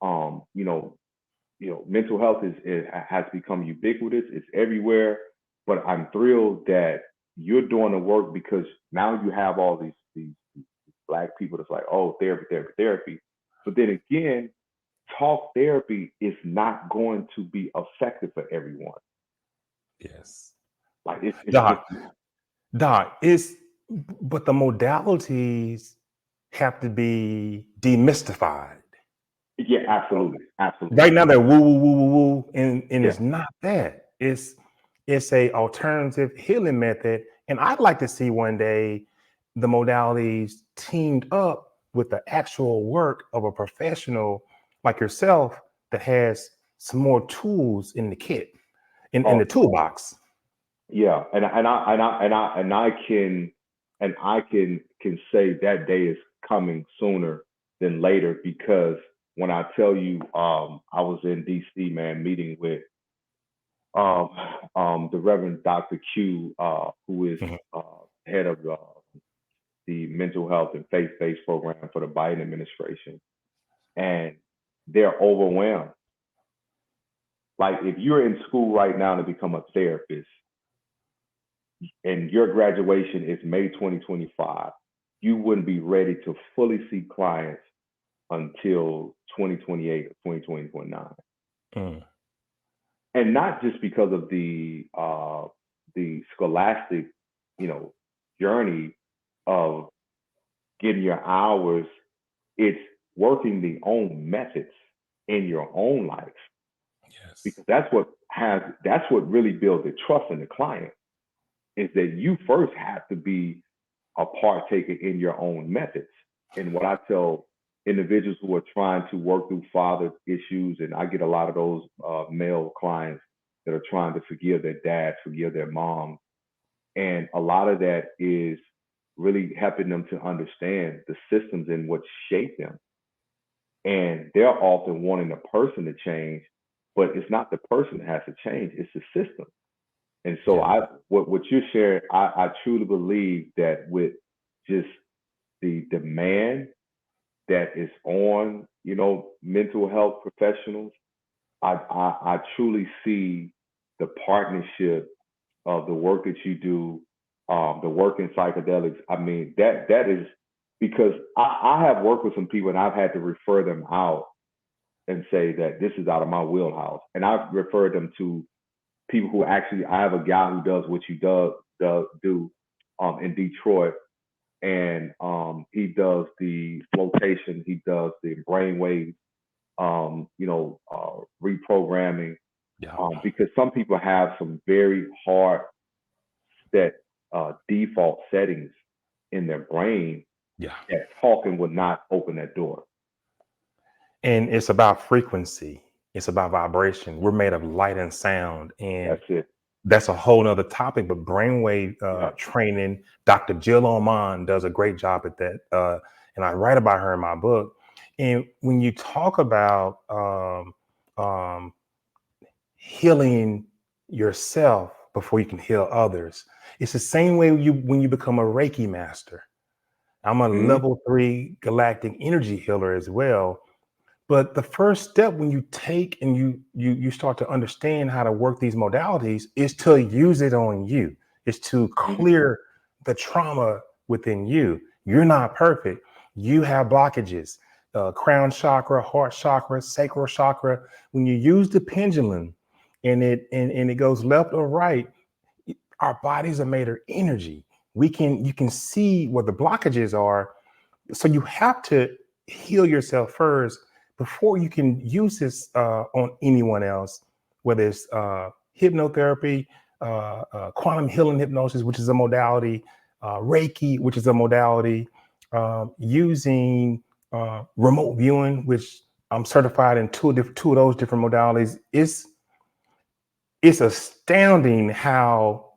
You know, mental health has become ubiquitous. It's everywhere. But I'm thrilled that you're doing the work because now you have all these Black people that's like, oh, therapy. But then again, talk therapy is not going to be effective for everyone. Yes. Like Doc, but the modalities have to be demystified. yeah, absolutely. Right now they're woo woo woo woo woo, and it's not that. It's a alternative healing method, and I'd like to see one day the modalities teamed up with the actual work of a professional like yourself that has some more tools in the kit, in the toolbox. Yeah, and I can say that day is coming sooner than later because when I tell you, I was in DC, man, meeting with the Reverend Dr. Q, who is head of the mental health and faith-based program for the Biden administration, and they're overwhelmed. Like if you're in school right now to become a therapist, and your graduation is May 2025, you wouldn't be ready to fully see clients until 2028 or 2029. And not just because of the scholastic, you know, journey of getting your hours, it's working the own methods in your own life. Yes. Because that's what really builds the trust in the client. Is that you first have to be a partaker in your own methods. And what I tell individuals who are trying to work through father issues, and I get a lot of those male clients that are trying to forgive their dads, forgive their moms. And a lot of that is really helping them to understand the systems and what shape them. And they're often wanting the person to change, but it's not the person that has to change, it's the system. And so what you're sharing, I truly believe that with just the demand that is on, mental health professionals, I truly see the partnership of the work that you do, the work in psychedelics. I mean, that is because I have worked with some people and I've had to refer them out and say that this is out of my wheelhouse. And I've referred them to people who actually, I have a guy who does what you do in Detroit. And he does the flotation, he does the brainwave, reprogramming, because some people have some very hard set default settings in their brain that talking would not open that door. And it's about frequency. It's about vibration. We're made of light and sound. And That's it. that's a whole nother topic, but brainwave training, Dr. Jill Oman does a great job at that. And I write about her in my book. And when you talk about healing yourself before you can heal others, it's the same way when you become a Reiki master. I'm a level 3 galactic energy healer as well. But the first step when you take and you start to understand how to work these modalities is to use it on you. Is to clear the trauma within you. You're not perfect. You have blockages. Crown chakra, heart chakra, sacral chakra. When you use the pendulum and it goes left or right, our bodies are made of energy. You can see what the blockages are. So you have to heal yourself first before you can use this on anyone else, whether it's hypnotherapy, quantum healing hypnosis, which is a modality, Reiki, which is a modality, using remote viewing, which I'm certified in two of those different modalities. It's astounding how,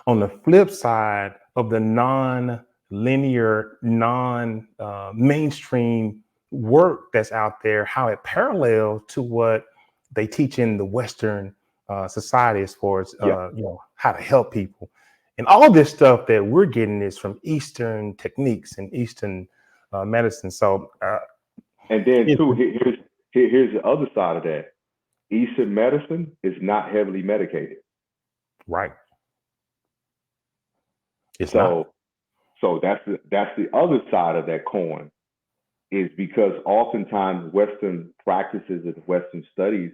on the flip side of the non-linear, non-mainstream work that's out there, how it parallels to what they teach in the Western society as far as how to help people. And all this stuff that we're getting is from Eastern techniques and Eastern medicine. So, and then too, here's the other side of that. Eastern medicine is not heavily medicated. Right. So that's the other side of that coin, is because oftentimes Western practices and Western studies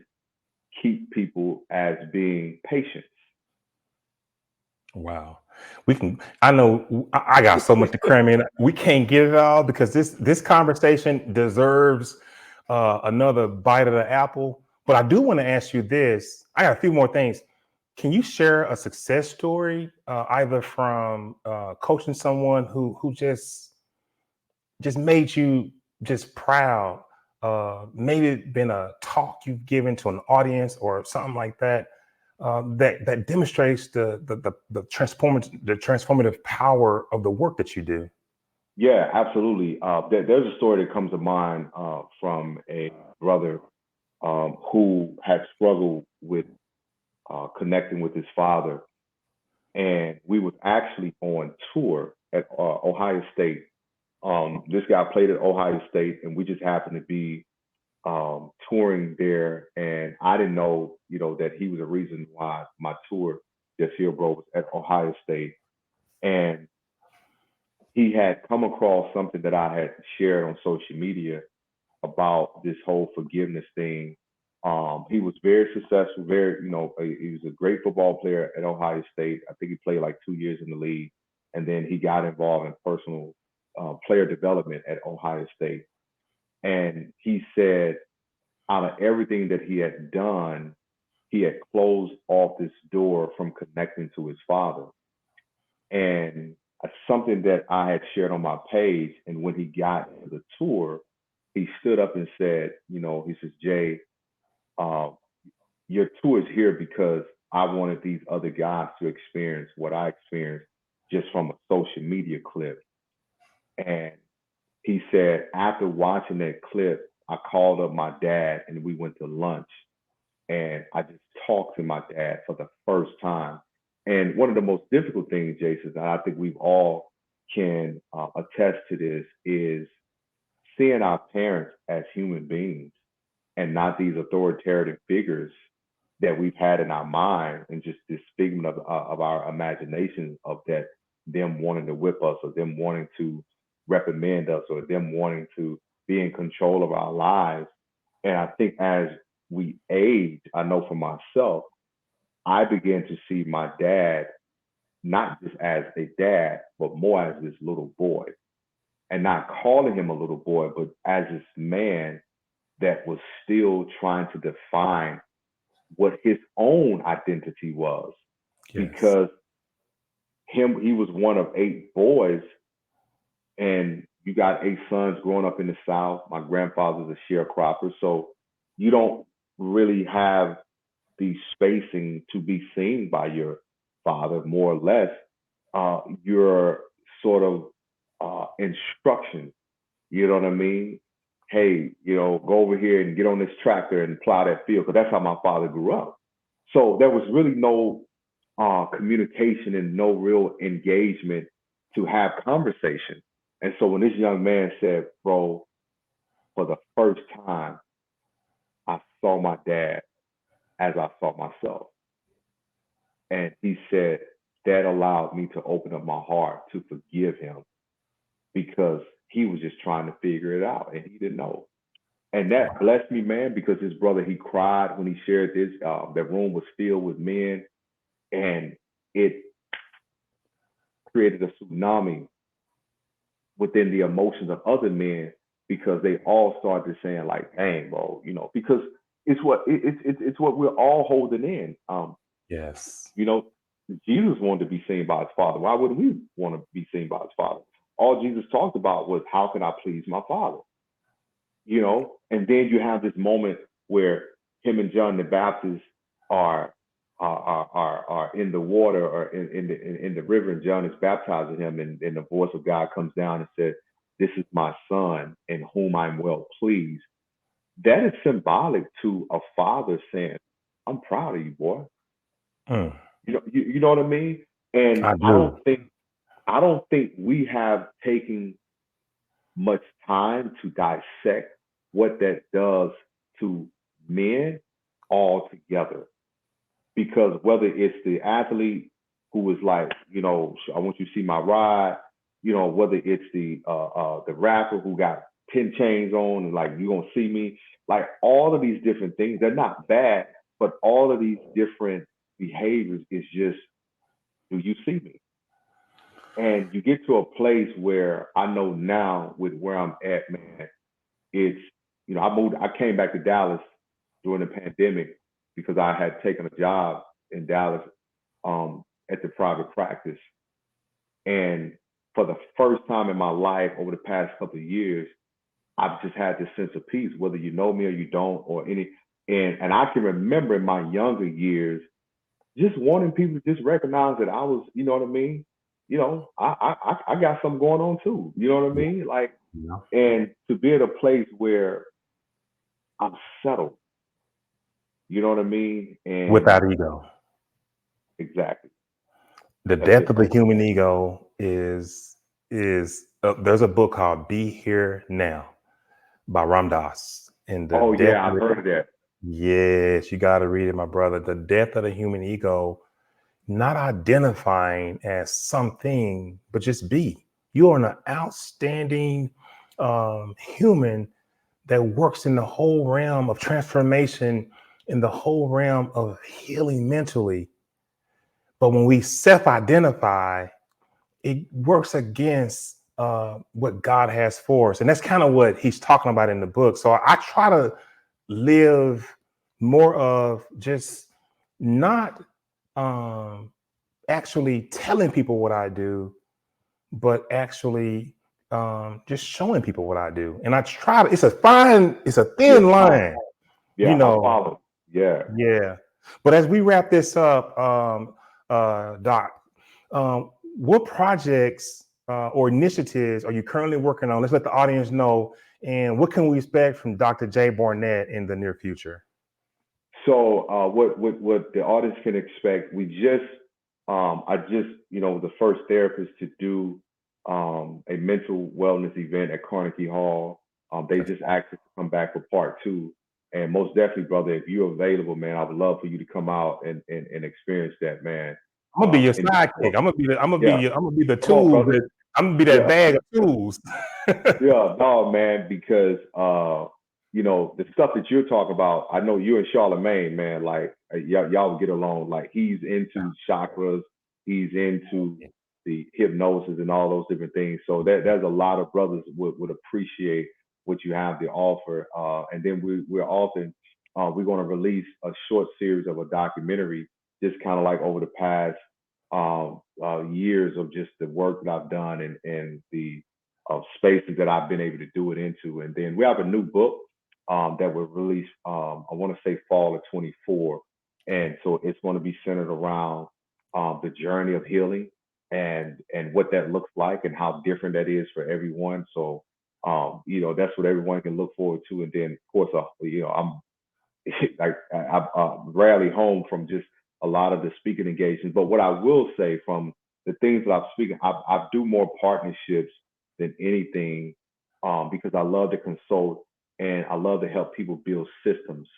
keep people as being patients. Wow. I know I got so much to cram in. We can't get it all because this conversation deserves another bite of the apple. But I do want to ask you this. I got a few more things. Can you share a success story, either from coaching someone who just made you just proud? Maybe it's been a talk you've given to an audience or something like that. That demonstrates the transformative power of the work that you do. Yeah, absolutely. There's a story that comes to mind from a brother who had struggled with connecting with his father, and we was actually on tour at Ohio State. This guy played at Ohio State, and we just happened to be touring there, and I didn't know, that he was the reason why my tour this year, bro, was at Ohio State. And he had come across something that I had shared on social media about this whole forgiveness thing. He was very successful, he was a great football player at Ohio State. I think he played like 2 years in the league, and then he got involved in personal player development at Ohio State. And he said, out of everything that he had done, he had closed off this door from connecting to his father. And something that I had shared on my page, and when he got to the tour, he stood up and said, he says, Jay, your tour is here because I wanted these other guys to experience what I experienced. just from a social media clip. And he said, after watching that clip, I called up my dad and we went to lunch. And I just talked to my dad for the first time. And one of the most difficult things, Jason, and I think we've all can attest to this, is seeing our parents as human beings and not these authoritarian figures that we've had in our mind, and just this figment of our imagination of that, them wanting to whip us, or them wanting to reprimand us, or them wanting to be in control of our lives. And I think as we age, I know for myself, I began to see my dad not just as a dad, but more as this little boy, and not calling him a little boy, but as this man that was still trying to define what his own identity was. Yes. Because he was one of 8 boys, and you got 8 sons growing up in the South. My grandfather's a sharecropper, so you don't really have the spacing to be seen by your father, more or less. Your sort of instruction, you know what I mean? Hey, go over here and get on this tractor and plow that field, because that's how my father grew up. So there was really no communication and no real engagement to have conversation. And so when this young man said, bro, for the first time, I saw my dad as I saw myself. And he said, that allowed me to open up my heart to forgive him, because he was just trying to figure it out and he didn't know. And that blessed me, man, because his brother, he cried when he shared this. The room was filled with men, and it created a tsunami within the emotions of other men, because they all started saying, like, dang, bro, because it's what we're all holding in. Yes. Jesus wanted to be seen by his father. Why wouldn't we want to be seen by his father? All Jesus talked about was, how can I please my father? And then you have this moment where him and John the Baptist are in the water, or in the river, and John is baptizing him, and the voice of God comes down and said, this is my son in whom I'm well pleased. That is symbolic to a father saying, I'm proud of you, boy. Mm. You know what I mean? And I don't think we have taken much time to dissect what that does to men altogether. Because whether it's the athlete who is like, I want you to see my ride, whether it's the rapper who got 10 chains on and like, you're gonna see me, like all of these different things, they're not bad, but all of these different behaviors is just, do you see me? And you get to a place where I know now, with where I'm at, man, it's, I came back to Dallas during the pandemic because I had taken a job in Dallas at the private practice. And for the first time in my life over the past couple of years, I've just had this sense of peace, whether you know me or you don't, and I can remember in my younger years, just wanting people to just recognize that I was, you know what I mean? I got something going on too. You know what I mean? Like, and to be at a place where I'm settled. You know what I mean? And without ego. Exactly. The death of the human ego is there's a book called Be Here Now by Ram Dass. And I've heard of that. Yes, you got to read it, my brother. The death of the human ego, not identifying as something, but just be. You are an outstanding human that works in the whole realm of transformation, in the whole realm of healing mentally. But when we self-identify, it works against what God has for us. And that's kind of what he's talking about in the book. So I try to live more of just not actually telling people what I do, but actually just showing people what I do. And I try to, it's a thin line. Yeah, I follow. Yeah. Yeah. But as we wrap this up, Doc, what projects or initiatives are you currently working on? Let's let the audience know. And what can we expect from Dr. J. Bernett in the near future? So what the audience can expect, I just, the first therapist to do a mental wellness event at Carnegie Hall. They just asked us to come back for part 2. And most definitely, brother, if you're available, man, I would love for you to come out and experience that, man. I'm gonna be your sidekick. I'm gonna be the Come on, tool. brother. I'm gonna be that Yeah. bag of tools. Yeah, no, man, because the stuff that you're talking about, I know you and Charlemagne, man, like y'all get along. Like he's into chakras, he's into the hypnosis and all those different things. So there's a lot of brothers would appreciate what you have to offer. And then we're going to release a short series of a documentary, just kind of like over the past years of just the work that I've done and the spaces that I've been able to do it into. And then we have a new book that will release, I want to say fall of 24. And so it's going to be centered around the journey of healing and what that looks like and how different that is for everyone. So, that's what everyone can look forward to. And then, of course, I'm like, I'm rarely home from just a lot of the speaking engagements. But what I will say from the things that I'm speaking, I do more partnerships than anything because I love to consult and I love to help people build systems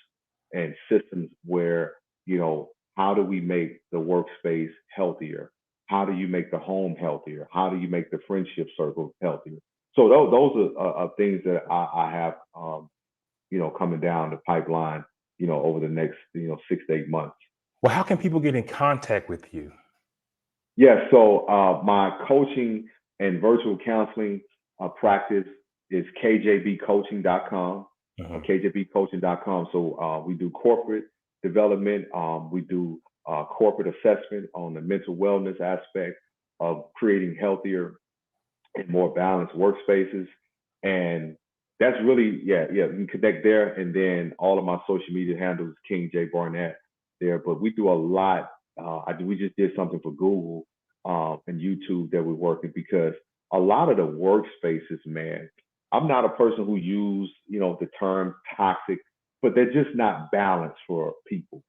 where, how do we make the workspace healthier? How do you make the home healthier? How do you make the friendship circle healthier? So those are things that I have, coming down the pipeline, over the next, 6 to 8 months. Well, how can people get in contact with you? Yeah, so my coaching and virtual counseling practice is kjbcoaching.com, kjbcoaching.com. So we do corporate development. We do corporate assessment on the mental wellness aspect of creating healthier and more balanced workspaces. And that's really, you can connect there. And then all of my social media handles is King J Bernett there. But we do a lot. We just did something for Google and YouTube that we're working because a lot of the workspaces, man, I'm not a person who use, the term toxic, but they're just not balanced for people.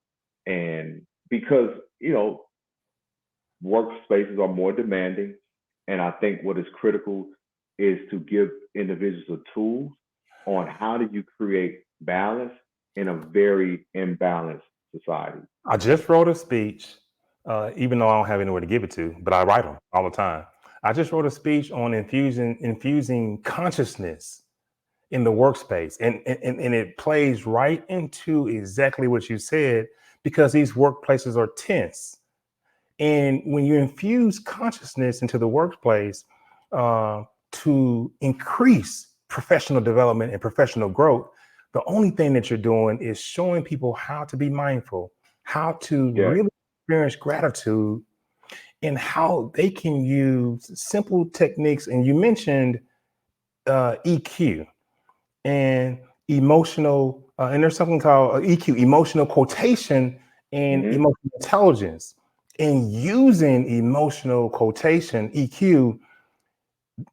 And because, workspaces are more demanding. And I think what is critical is to give individuals a tool on how do you create balance in a very imbalanced society. I just wrote a speech, even though I don't have anywhere to give it to, but I write them all the time. I just wrote a speech on infusing consciousness in the workspace. And it plays right into exactly what you said, because these workplaces are tense. And when you infuse consciousness into the workplace to increase professional development and professional growth, the only thing that you're doing is showing people how to be mindful, how to really experience gratitude, and how they can use simple techniques. And you mentioned EQ and emotional, and there's something called EQ, emotional quotation, and emotional intelligence. And using emotional quotation, EQ,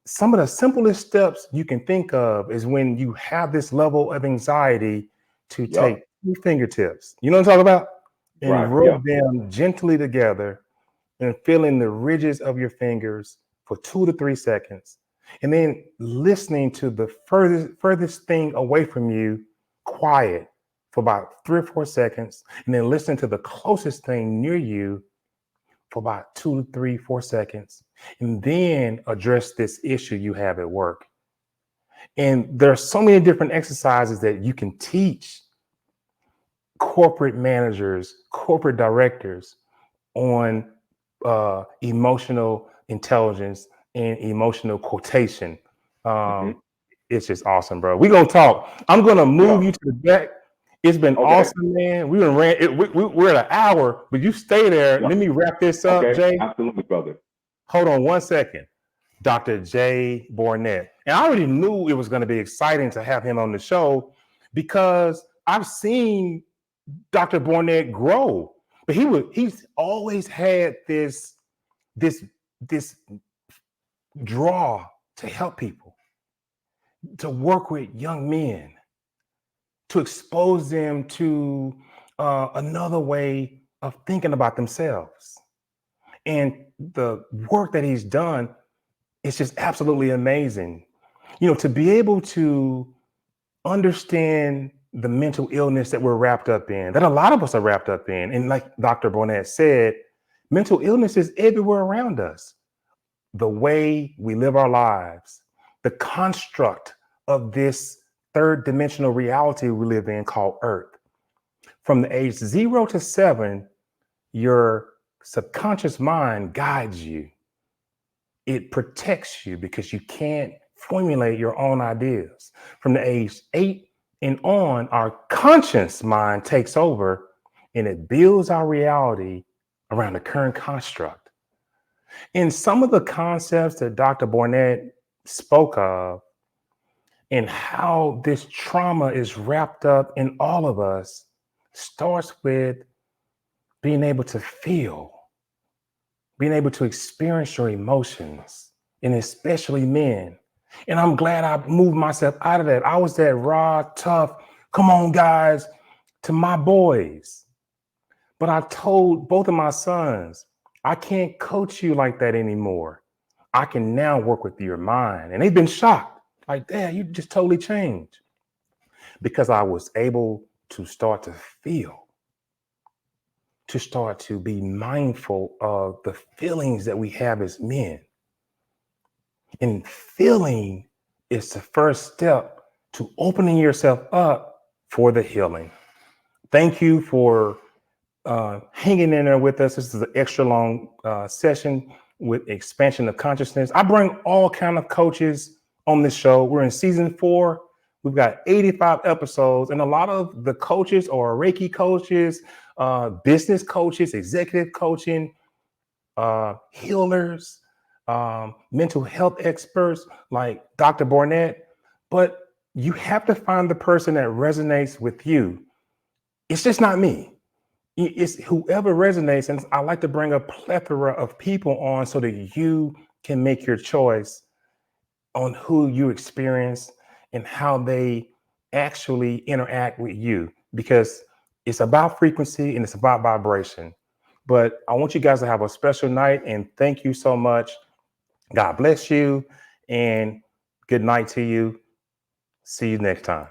some of the simplest steps you can think of is when you have this level of anxiety to take 2 fingertips, you know what I'm talking about? And rub them gently together and feeling the ridges of your fingers for 2 to 3 seconds. And then listening to the furthest thing away from you, quiet for about 3 or 4 seconds. And then listen to the closest thing near you for about 2 to 3, 4 seconds. And then address this issue you have at work. And there are so many different exercises that you can teach corporate managers, corporate directors on emotional intelligence and emotional quotation. It's just awesome, bro. We're gonna talk. I'm gonna move you to the back. It's been awesome, man. We're at an hour, but you stay there. Let me wrap this up, Jay. Absolutely, brother. Hold on 1 second. Dr. J. Bernett. And I already knew it was going to be exciting to have him on the show because I've seen Dr. Bernett grow. But he's always had this this draw to help people, to work with young men, to expose them to another way of thinking about themselves. And the work that he's done is just absolutely amazing. To be able to understand the mental illness that we're wrapped up in, that a lot of us are wrapped up in. And like Dr. Bernett said, mental illness is everywhere around us. The way we live our lives, the construct of this third dimensional reality we live in called Earth. From the age 0 to 7, your subconscious mind guides you. It protects you because you can't formulate your own ideas. From the age 8 and on, our conscious mind takes over and it builds our reality around the current construct. And some of the concepts that Dr. Bernett spoke of and how this trauma is wrapped up in all of us starts with being able to feel, being able to experience your emotions, and especially men. And I'm glad I moved myself out of that. I was that raw, tough, come on, guys, to my boys. But I told both of my sons, I can't coach you like that anymore. I can now work with your mind. And they've been shocked. Like, Dad, you just totally changed. Because I was able to start to feel, to start to be mindful of the feelings that we have as men. And feeling is the first step to opening yourself up for the healing. Thank you for hanging in there with us. This is an extra long session with expansion of consciousness. I bring all kind of coaches on this show. We're in season 4. We've got 85 episodes, and a lot of the coaches are Reiki coaches, business coaches, executive coaching, healers, mental health experts like Dr. Bernett. But you have to find the person that resonates with you. It's just not me. It's whoever resonates. And I like to bring a plethora of people on so that you can make your choice on who you experience and how they actually interact with you, because it's about frequency and it's about vibration. But I want you guys to have a special night, and thank you so much. God bless you, and good night to you. See you next time.